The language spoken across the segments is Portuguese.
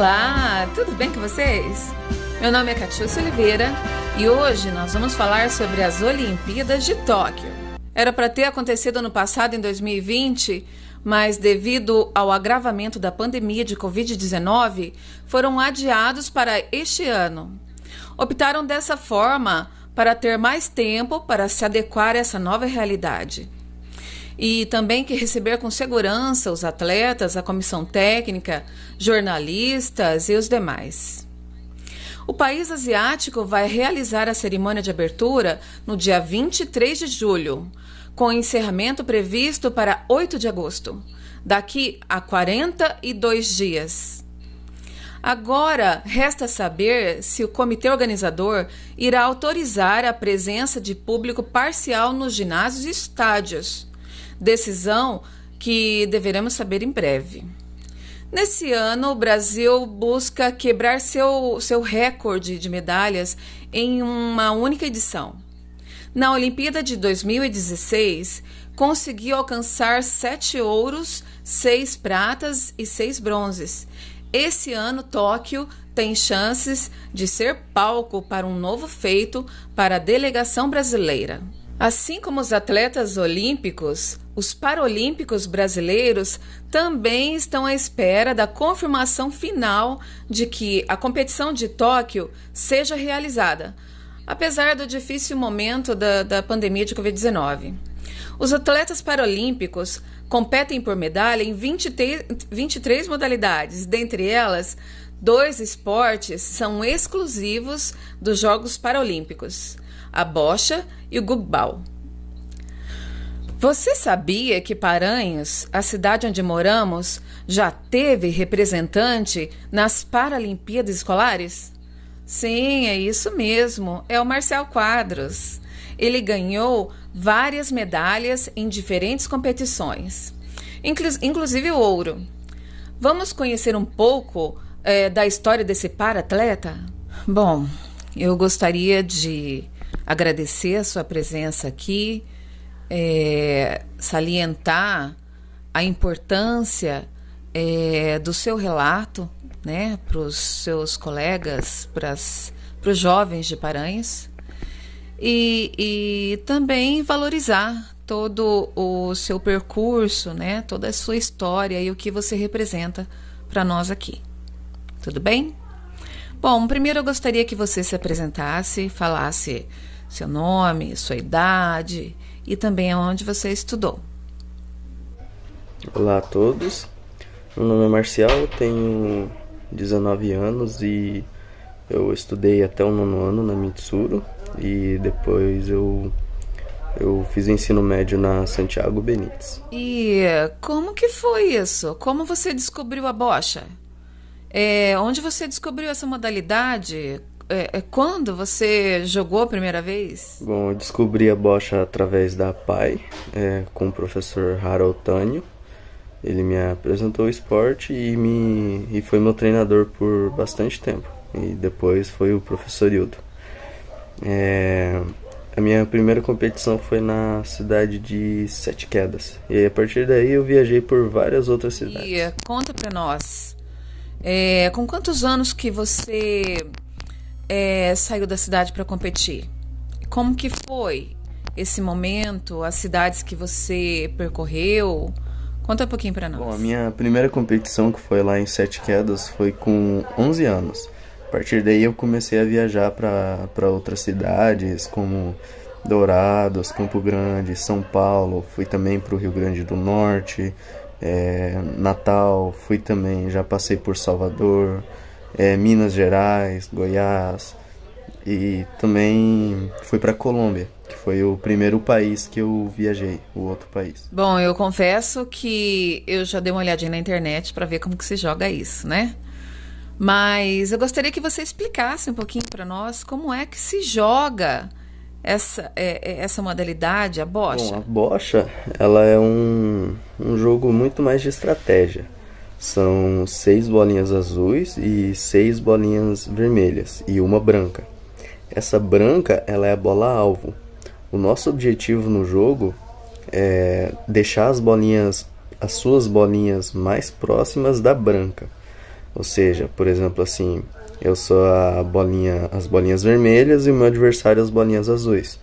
Olá, tudo bem com vocês? Meu nome é Catiúcia Oliveira e hoje nós vamos falar sobre as Olimpíadas de Tóquio. Era para ter acontecido ano passado, em 2020, mas devido ao agravamento da pandemia de Covid-19, foram adiados para este ano. Optaram dessa forma para ter mais tempo para se adequar a essa nova realidade. E também que receber com segurança os atletas, a comissão técnica, jornalistas e os demais. O país asiático vai realizar a cerimônia de abertura no dia 23 de julho, com encerramento previsto para 8 de agosto, daqui a 42 dias. Agora, resta saber se o comitê organizador irá autorizar a presença de público parcial nos ginásios e estádios. Decisão que deveremos saber em breve. Nesse ano, o Brasil busca quebrar seu recorde de medalhas em uma única edição. Na Olimpíada de 2016, conseguiu alcançar 7 ouros, 6 pratas e 6 bronzes. Esse ano, Tóquio tem chances de ser palco para um novo feito para a delegação brasileira. Assim como os atletas olímpicos, os paralímpicos brasileiros também estão à espera da confirmação final de que a competição de Tóquio seja realizada, apesar do difícil momento da pandemia de Covid-19. Os atletas paralímpicos competem por medalha em 23 modalidades, dentre elas, 2 esportes são exclusivos dos Jogos Paralímpicos: a bocha e o gugball. Você sabia que Paranhos, a cidade onde moramos, já teve representante nas Paralimpíadas Escolares? Sim, é isso mesmo, é o Marcel Quadros. Ele ganhou várias medalhas em diferentes competições, inclusive o ouro. Vamos conhecer um pouco da história desse para-atleta? Bom, eu gostaria de agradecer a sua presença aqui, salientar a importância do seu relato, né, para os seus colegas, para os jovens de Paranhos, e também valorizar todo o seu percurso, né, toda a sua história e o que você representa para nós aqui. Tudo bem? Bom, primeiro eu gostaria que você se apresentasse, falasse seu nome, sua idade e também onde você estudou. Olá a todos, meu nome é Marcial, eu tenho 19 anos e eu estudei até o 9º ano na Mitsuru e depois eu fiz o ensino médio na Santiago Benítez. E como que foi isso? Como você descobriu a bocha? Onde você descobriu essa modalidade? Quando você jogou a primeira vez? Bom, eu descobri a bocha através da PAI, com o professor Harold Tânio. Ele me apresentou o esporte e foi meu treinador por bastante tempo. E depois foi o professor Hildo. A minha primeira competição foi na cidade de Sete Quedas. E a partir daí eu viajei por várias outras cidades. E conta pra nós, com quantos anos que você saiu da cidade para competir? Como que foi esse momento, as cidades que você percorreu? Conta um pouquinho para nós. Bom, a minha primeira competição, que foi lá em Sete Quedas, foi com 11 anos. A partir daí eu comecei a viajar para outras cidades, como Dourados, Campo Grande, São Paulo. Fui também para o Rio Grande do Norte, Natal. Fui também, já passei por Salvador, Minas Gerais, Goiás. E também fui para Colômbia, que foi o primeiro país que eu viajei, o outro país. Bom, eu confesso que eu já dei uma olhadinha na internet para ver como que se joga isso, né? Mas eu gostaria que você explicasse um pouquinho para nós como é que se joga essa modalidade, a bocha. Bom, a bocha, ela é um jogo muito mais de estratégia. São 6 bolinhas azuis e 6 bolinhas vermelhas e uma branca. Essa branca, ela é a bola-alvo. O nosso objetivo no jogo é deixar as suas bolinhas mais próximas da branca. Ou seja, por exemplo assim, eu sou as bolinhas vermelhas e o meu adversário as bolinhas azuis.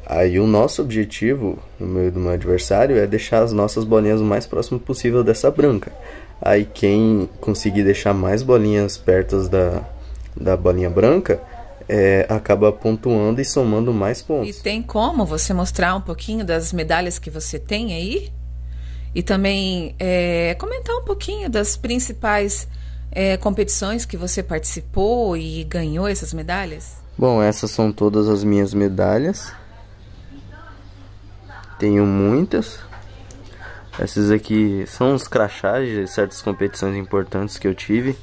Aí o nosso objetivo, o meu e do meu adversário, é deixar as nossas bolinhas o mais próximo possível dessa branca. Aí quem conseguir deixar mais bolinhas perto da bolinha branca, acaba pontuando e somando mais pontos. E tem como você mostrar um pouquinho das medalhas que você tem aí? E também comentar um pouquinho das principais competições que você participou e ganhou essas medalhas? Bom, essas são todas as minhas medalhas. Tenho muitas. Essas aqui são os crachás de certas competições importantes que eu tive.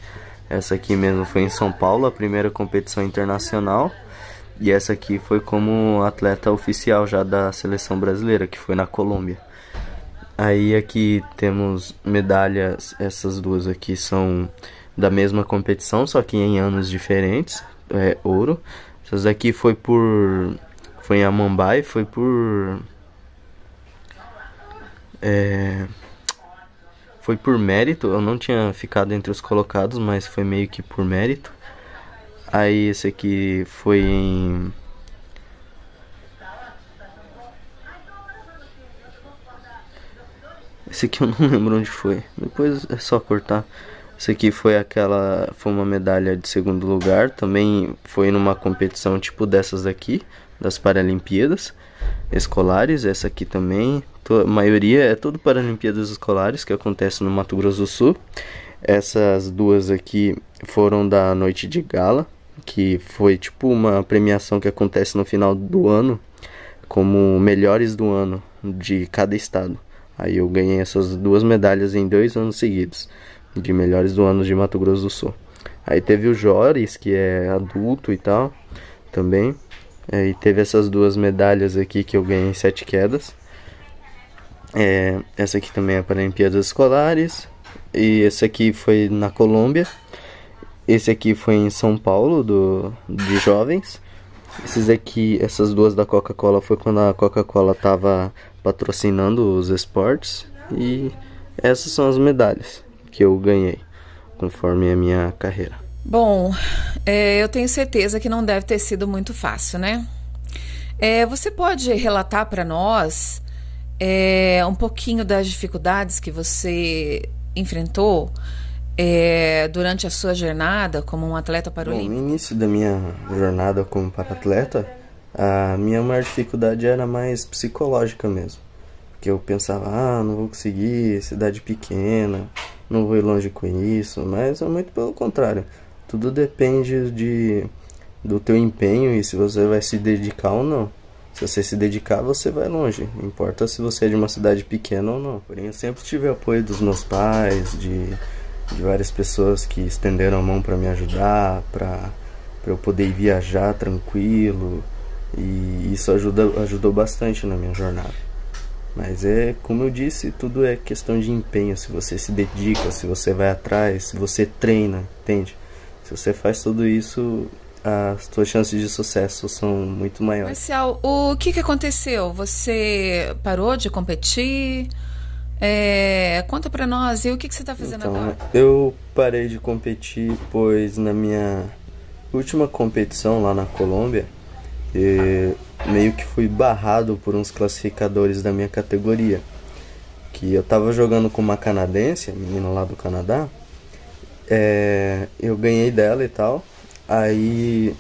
Essa aqui mesmo foi em São Paulo, a primeira competição internacional. E essa aqui foi como atleta oficial já da seleção brasileira, que foi na Colômbia. Aí aqui temos medalhas, essas duas aqui são da mesma competição, só que em anos diferentes, ouro. Essas aqui foi em Amambai, foi por mérito. Eu não tinha ficado entre os colocados, mas foi meio que por mérito. Aí esse aqui foi em... Esse aqui eu não lembro onde foi. Depois é só cortar. Esse aqui foi uma medalha de segundo lugar. Também foi numa competição tipo dessas aqui, das Paralimpíadas Escolares. Essa aqui também. A maioria é tudo Paralimpíadas Escolares que acontece no Mato Grosso do Sul. Essas duas aqui foram da noite de gala, que foi tipo uma premiação que acontece no final do ano, como melhores do ano de cada estado. Aí eu ganhei essas duas medalhas em 2 anos seguidos, de melhores do ano de Mato Grosso do Sul. Aí teve o Joris, que é adulto e tal, também. E teve essas duas medalhas aqui que eu ganhei em 7 quedas. Essa aqui também é Paralimpíadas Escolares. E esse aqui foi na Colômbia. Esse aqui foi em São Paulo, de jovens. Essas duas da Coca-Cola foi quando a Coca-Cola estava patrocinando os esportes. E essas são as medalhas que eu ganhei conforme a minha carreira. Bom, eu tenho certeza que não deve ter sido muito fácil, né? Você pode relatar para nós um pouquinho das dificuldades que você enfrentou durante a sua jornada como um atleta paralímpico? Bom, no início da minha jornada como para-atleta, a minha maior dificuldade era mais psicológica mesmo. Porque eu pensava, não vou conseguir, cidade pequena, não vou ir longe com isso. Mas é muito pelo contrário. Tudo depende do teu empenho e se você vai se dedicar ou não. Se você se dedicar, você vai longe. Não importa se você é de uma cidade pequena ou não. Porém, eu sempre tive o apoio dos meus pais, de várias pessoas que estenderam a mão para me ajudar, para eu poder viajar tranquilo. E isso ajudou bastante na minha jornada. Mas como eu disse, tudo é questão de empenho. Se você se dedica, se você vai atrás, se você treina, entende? Se você faz tudo isso, as suas chances de sucesso são muito maiores. Marcial, o que aconteceu? Você parou de competir? Conta pra nós, e o que você tá fazendo agora? Eu parei de competir, pois na minha última competição lá na Colômbia, meio que fui barrado por uns classificadores da minha categoria. Que eu tava jogando com uma canadense, a menina lá do Canadá. Eu ganhei dela e tal. Aí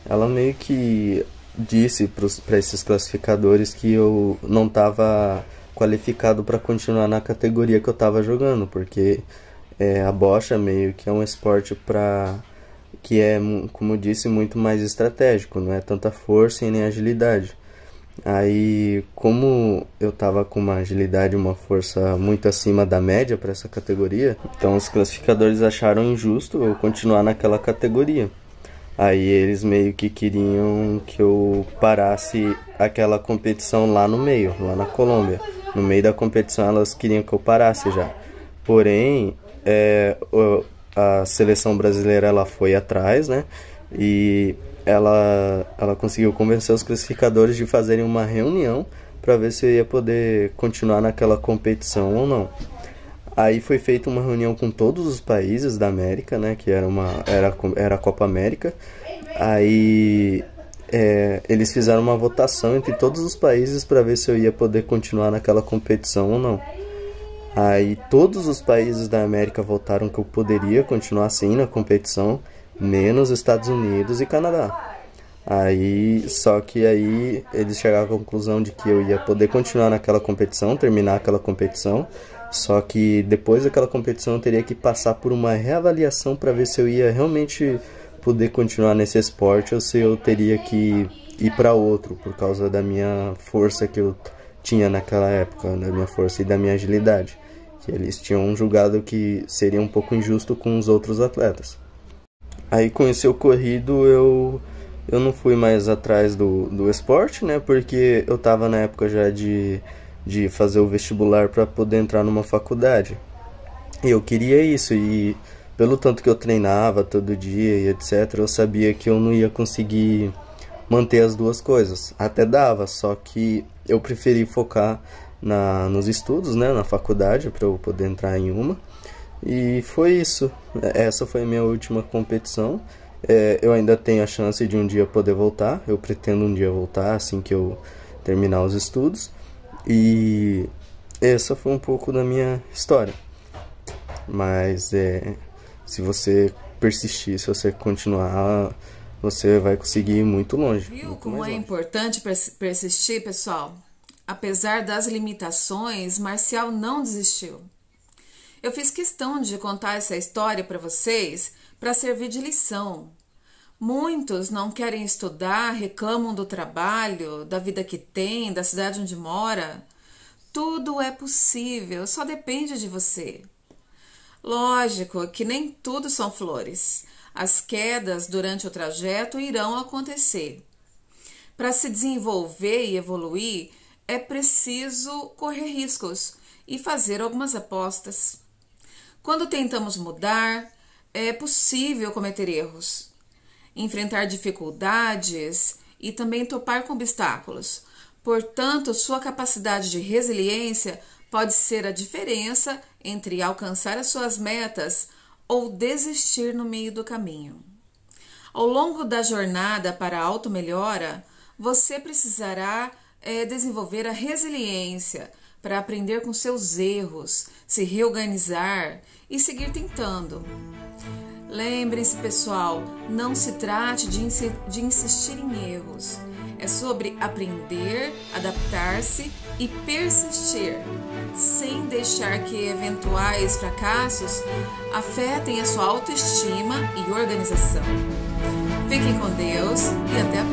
ela meio que disse para esses classificadores que eu não tava qualificado para continuar na categoria que eu tava jogando, porque a bocha meio que é um esporte que é, como eu disse, muito mais estratégico, não é tanta força e nem agilidade. Aí, como eu tava com uma agilidade e uma força muito acima da média para essa categoria, então os classificadores acharam injusto eu continuar naquela categoria. Aí eles meio que queriam que eu parasse aquela competição lá no meio, lá na Colômbia. No meio da competição elas queriam que eu parasse já. Porém, a seleção brasileira ela foi atrás, né? E ela conseguiu convencer os classificadores de fazerem uma reunião para ver se eu ia poder continuar naquela competição ou não. Aí foi feita uma reunião com todos os países da América, né, que era a Copa América. Aí eles fizeram uma votação entre todos os países para ver se eu ia poder continuar naquela competição ou não. Aí todos os países da América votaram que eu poderia continuar sim na competição, menos Estados Unidos e Canadá. Só que aí eles chegaram à conclusão de que eu ia poder continuar naquela competição, terminar aquela competição, só que depois daquela competição eu teria que passar por uma reavaliação para ver se eu ia realmente poder continuar nesse esporte ou se eu teria que ir para outro por causa da minha força que eu tinha naquela época, da minha força e da minha agilidade. Que eles tinham julgado que seria um pouco injusto com os outros atletas. Aí com esse ocorrido eu não fui mais atrás do esporte, né? Porque eu estava na época já de fazer o vestibular para poder entrar numa faculdade. E eu queria isso, e pelo tanto que eu treinava todo dia e etc, eu sabia que eu não ia conseguir manter as duas coisas. Até dava, só que eu preferi focar nos estudos, né, na faculdade, para eu poder entrar em uma. E foi isso. Essa foi a minha última competição. Eu ainda tenho a chance de um dia poder voltar. Eu pretendo um dia voltar assim que eu terminar os estudos. E essa foi um pouco da minha história. Mas se você persistir, se você continuar, você vai conseguir ir muito longe. Viu muito como mais é longe. importante persistir, pessoal? Apesar das limitações, Marcial não desistiu. Eu fiz questão de contar essa história para vocês para servir de lição. Muitos não querem estudar, reclamam do trabalho, da vida que tem, da cidade onde mora. Tudo é possível, só depende de você. Lógico que nem tudo são flores. As quedas durante o trajeto irão acontecer. Para se desenvolver e evoluir, é preciso correr riscos e fazer algumas apostas. Quando tentamos mudar, é possível cometer erros, enfrentar dificuldades e também topar com obstáculos. Portanto, sua capacidade de resiliência pode ser a diferença entre alcançar as suas metas ou desistir no meio do caminho. Ao longo da jornada para a automelhora, você precisará desenvolver a resiliência para aprender com seus erros, se reorganizar e seguir tentando. Lembrem-se, pessoal, não se trate de insistir em erros. É sobre aprender, adaptar-se e persistir, sem deixar que eventuais fracassos afetem a sua autoestima e organização. Fiquem com Deus e até a